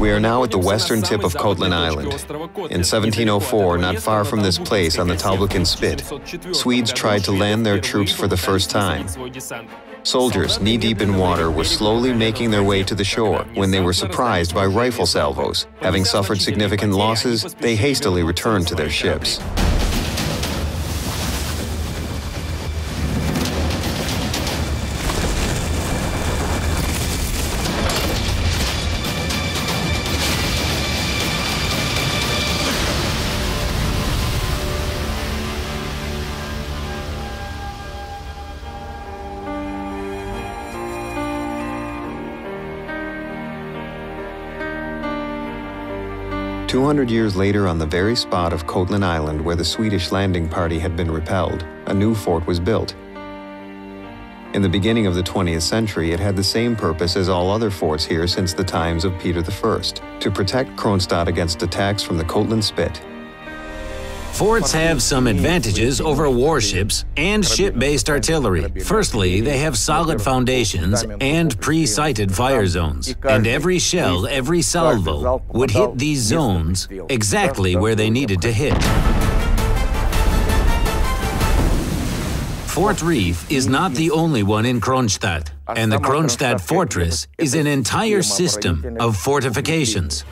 We are now at the western tip of Kotlin Island. In 1704, not far from this place on the Talbotkin Spit, Swedes tried to land their troops for the first time. Soldiers, knee-deep in water, were slowly making their way to the shore when they were surprised by rifle salvos. Having suffered significant losses, they hastily returned to their ships. "200 years later, on the very spot of Kotlin Island where the Swedish landing party had been repelled, a new fort was built. In the beginning of the 20th century, it had the same purpose as all other forts here since the times of Peter I, to protect Kronstadt against attacks from the Kotlin Spit. Forts have some advantages over warships and ship-based artillery. Firstly, they have solid foundations and pre-sighted fire zones, and every shell, every salvo, would hit these zones exactly where they needed to hit. Fort Reef is not the only one in Kronstadt, and the Kronstadt Fortress is an entire system of fortifications.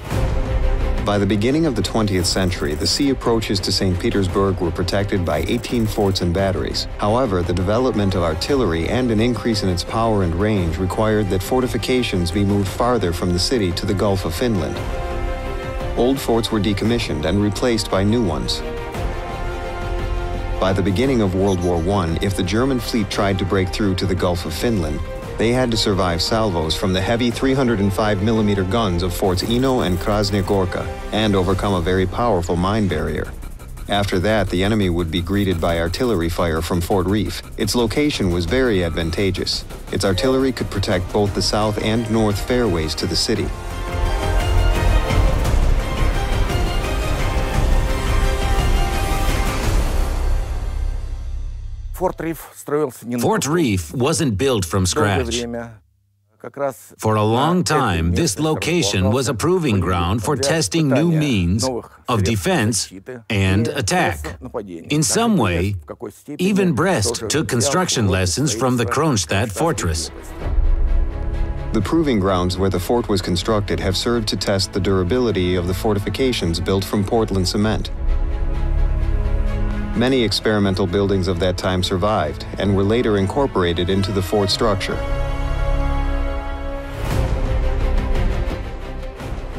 By the beginning of the 20th century, the sea approaches to St. Petersburg were protected by 18 forts and batteries. However, the development of artillery and an increase in its power and range required that fortifications be moved farther from the city to the Gulf of Finland. Old forts were decommissioned and replaced by new ones. By the beginning of World War I, if the German fleet tried to break through to the Gulf of Finland, they had to survive salvos from the heavy 305mm guns of Forts Ino and Krasnaya Gorka and overcome a very powerful mine barrier. After that, the enemy would be greeted by artillery fire from Fort Reef. Its location was very advantageous. Its artillery could protect both the south and north fairways to the city. Fort Reef wasn't built from scratch. For a long time, this location was a proving ground for testing new means of defense and attack. In some way, even Brest took construction lessons from the Kronstadt Fortress. The proving grounds where the fort was constructed have served to test the durability of the fortifications built from Portland cement. Many experimental buildings of that time survived and were later incorporated into the fort structure.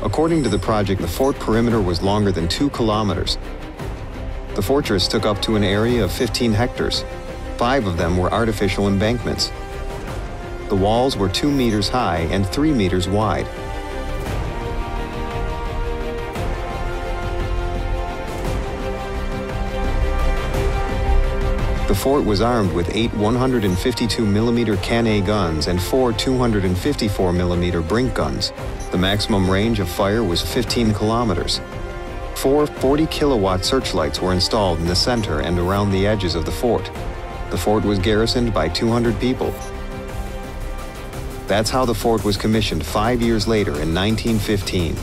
According to the project, the fort perimeter was longer than 2 kilometers. The fortress took up to an area of 15 hectares. 5 of them were artificial embankments. The walls were 2 meters high and 3 meters wide. The fort was armed with 8 152mm Can guns and 4 254mm Brink guns. The maximum range of fire was 15 kilometers. 4 40-kilowatt searchlights were installed in the center and around the edges of the fort. The fort was garrisoned by 200 people. That's how the fort was commissioned 5 years later in 1915.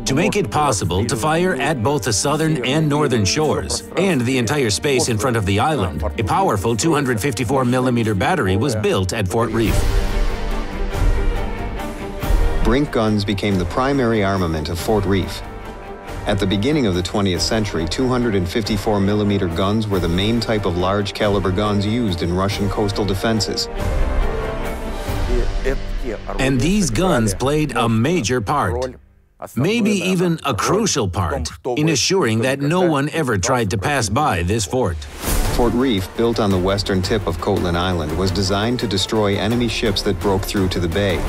To make it possible to fire at both the southern and northern shores, and the entire space in front of the island, a powerful 254mm battery was built at Fort Reef. Brink guns became the primary armament of Fort Reef. At the beginning of the 20th century, 254mm guns were the main type of large caliber guns used in Russian coastal defenses. And these guns played a major part, maybe even a crucial part, in assuring that no one ever tried to pass by this fort. Fort Reef, built on the western tip of Kotlin Island, was designed to destroy enemy ships that broke through to the bay.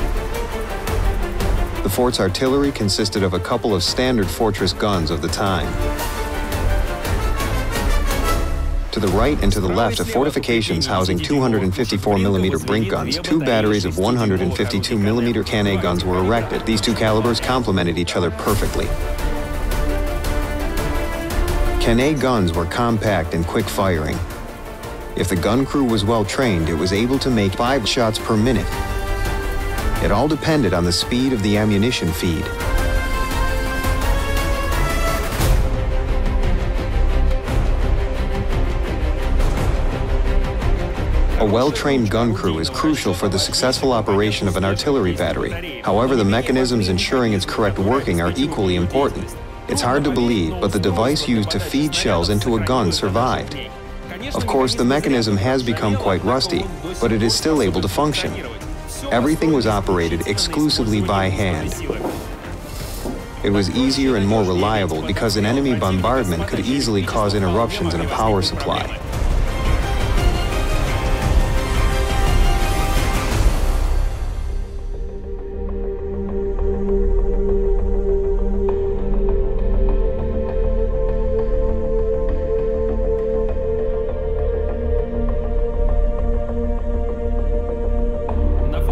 The fort's artillery consisted of a couple of standard fortress guns of the time. To the right and to the left of fortifications housing 254mm Brink guns, 2 batteries of 152mm Can guns were erected. These 2 calibers complemented each other perfectly. Cannae guns were compact and quick-firing. If the gun crew was well-trained, it was able to make 5 shots per minute. It all depended on the speed of the ammunition feed. A well-trained gun crew is crucial for the successful operation of an artillery battery. However, the mechanisms ensuring its correct working are equally important. It's hard to believe, but the device used to feed shells into a gun survived. Of course, the mechanism has become quite rusty, but it is still able to function. Everything was operated exclusively by hand. It was easier and more reliable because an enemy bombardment could easily cause interruptions in a power supply.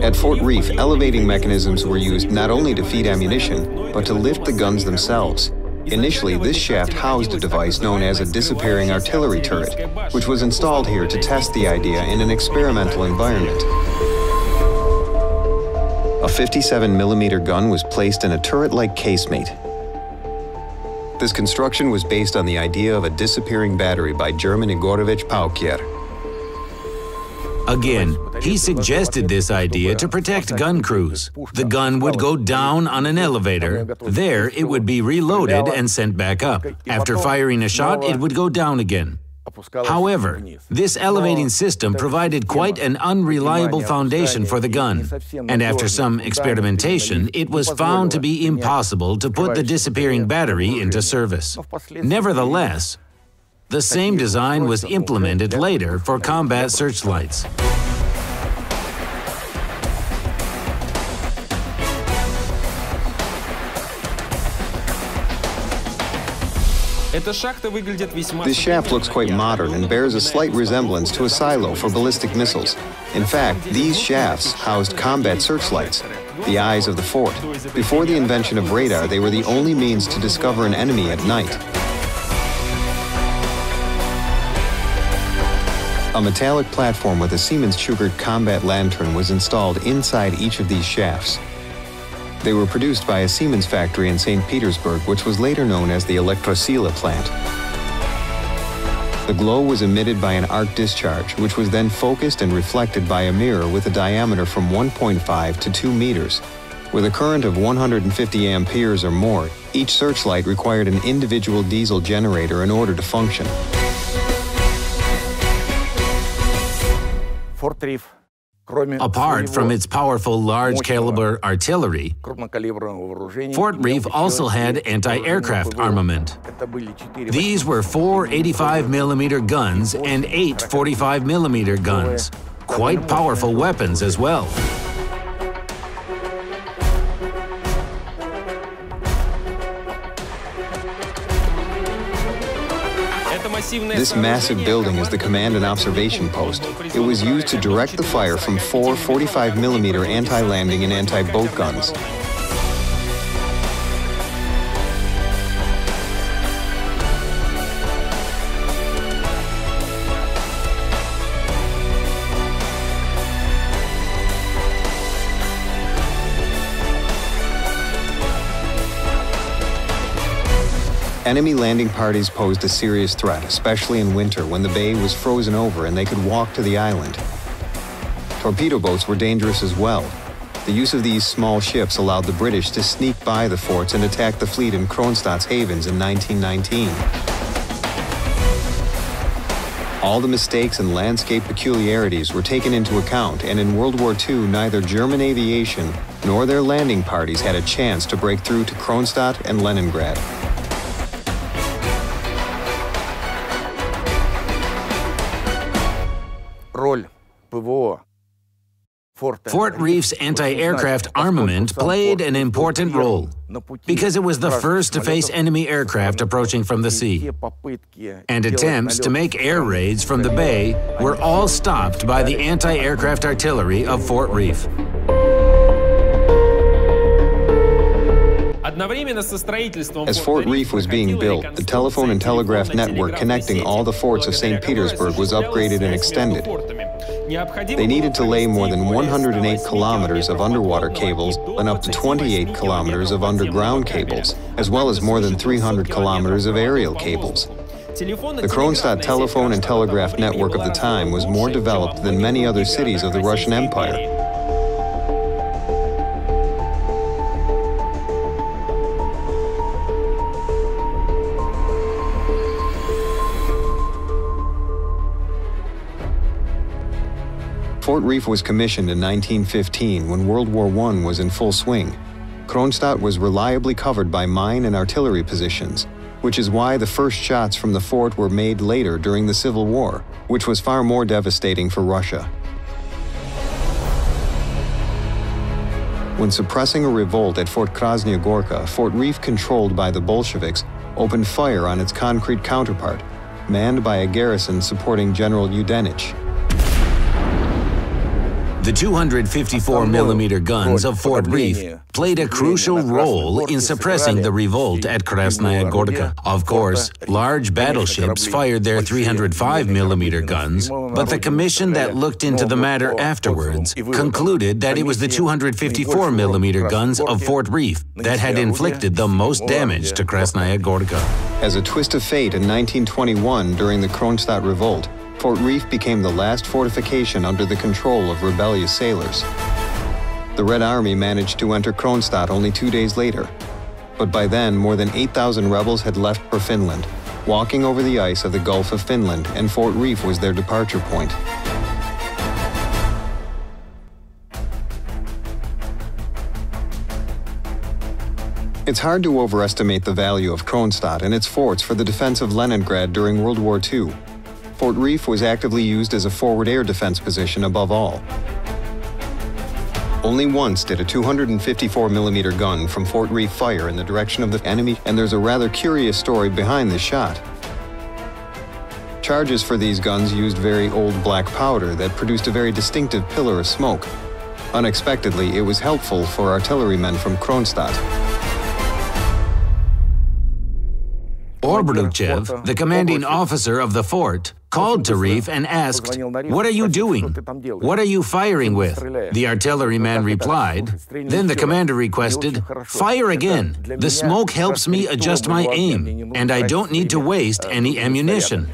At Fort Reef, elevating mechanisms were used not only to feed ammunition, but to lift the guns themselves. Initially, this shaft housed a device known as a disappearing artillery turret, which was installed here to test the idea in an experimental environment. A 57mm gun was placed in a turret-like casemate. This construction was based on the idea of a disappearing battery by German Igorovich Paukier. Again, he suggested this idea to protect gun crews. The gun would go down on an elevator. There, it would be reloaded and sent back up. After firing a shot, it would go down again. However, this elevating system provided quite an unreliable foundation for the gun, and after some experimentation, it was found to be impossible to put the disappearing battery into service. Nevertheless, the same design was implemented later for combat searchlights. This shaft looks quite modern and bears a slight resemblance to a silo for ballistic missiles. In fact, these shafts housed combat searchlights, the eyes of the fort. Before the invention of radar, they were the only means to discover an enemy at night. A metallic platform with a Siemens-Schuckert combat lantern was installed inside each of these shafts. They were produced by a Siemens factory in St. Petersburg, which was later known as the Elektrosila plant. The glow was emitted by an arc discharge, which was then focused and reflected by a mirror with a diameter from 1.5 to 2 meters. With a current of 150 amperes or more, each searchlight required an individual diesel generator in order to function. Apart from its powerful large-caliber artillery, Fort Reef also had anti-aircraft armament. These were 4 85mm guns and 8 45mm guns, quite powerful weapons as well. This massive building is the command and observation post. It was used to direct the fire from 4 45mm anti-landing and anti-boat guns. Enemy landing parties posed a serious threat, especially in winter when the bay was frozen over and they could walk to the island. Torpedo boats were dangerous as well. The use of these small ships allowed the British to sneak by the forts and attack the fleet in Kronstadt's havens in 1919. All the mistakes and landscape peculiarities were taken into account, and in World War II, neither German aviation nor their landing parties had a chance to break through to Kronstadt and Leningrad. Fort Reef's anti-aircraft armament played an important role because it was the first to face enemy aircraft approaching from the sea, and attempts to make air raids from the bay were all stopped by the anti-aircraft artillery of Fort Reef. As Fort Reef was being built, the telephone and telegraph network connecting all the forts of St. Petersburg was upgraded and extended. They needed to lay more than 108 kilometers of underwater cables and up to 28 kilometers of underground cables, as well as more than 300 kilometers of aerial cables. The Kronstadt telephone and telegraph network of the time was more developed than many other cities of the Russian Empire. Fort Reef was commissioned in 1915 when World War I was in full swing. Kronstadt was reliably covered by mine and artillery positions, which is why the first shots from the fort were made later during the Civil War, which was far more devastating for Russia. When suppressing a revolt at Fort Krasnaya Gorka, Fort Reef, controlled by the Bolsheviks, opened fire on its concrete counterpart, manned by a garrison supporting General Yudenich. The 254mm guns of Fort Reef played a crucial role in suppressing the revolt at Krasnaya Gorka. Of course, large battleships fired their 305mm guns, but the commission that looked into the matter afterwards concluded that it was the 254mm guns of Fort Reef that had inflicted the most damage to Krasnaya Gorka. As a twist of fate in 1921 during the Kronstadt revolt, Fort Reef became the last fortification under the control of rebellious sailors. The Red Army managed to enter Kronstadt only 2 days later, but by then more than 8,000 rebels had left for Finland, walking over the ice of the Gulf of Finland, and Fort Reef was their departure point. It's hard to overestimate the value of Kronstadt and its forts for the defense of Leningrad during World War II. Fort Reef was actively used as a forward air defense position above all. Only once did a 254mm gun from Fort Reef fire in the direction of the enemy, and there's a rather curious story behind this shot. Charges for these guns used very old black powder that produced a very distinctive pillar of smoke. Unexpectedly, it was helpful for artillerymen from Kronstadt. Orbruchev, the commanding officer of the fort, called to Reef and asked, "What are you doing? What are you firing with?" The artilleryman replied. Then the commander requested, "Fire again. The smoke helps me adjust my aim, and I don't need to waste any ammunition."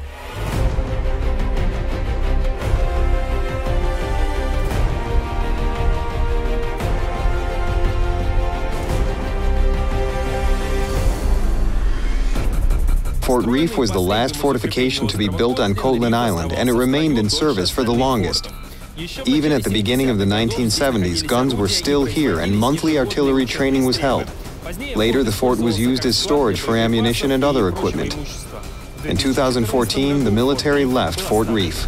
Fort Reef was the last fortification to be built on Kotlin Island, and it remained in service for the longest. Even at the beginning of the 1970s, guns were still here and monthly artillery training was held. Later, the fort was used as storage for ammunition and other equipment. In 2014, the military left Fort Reef.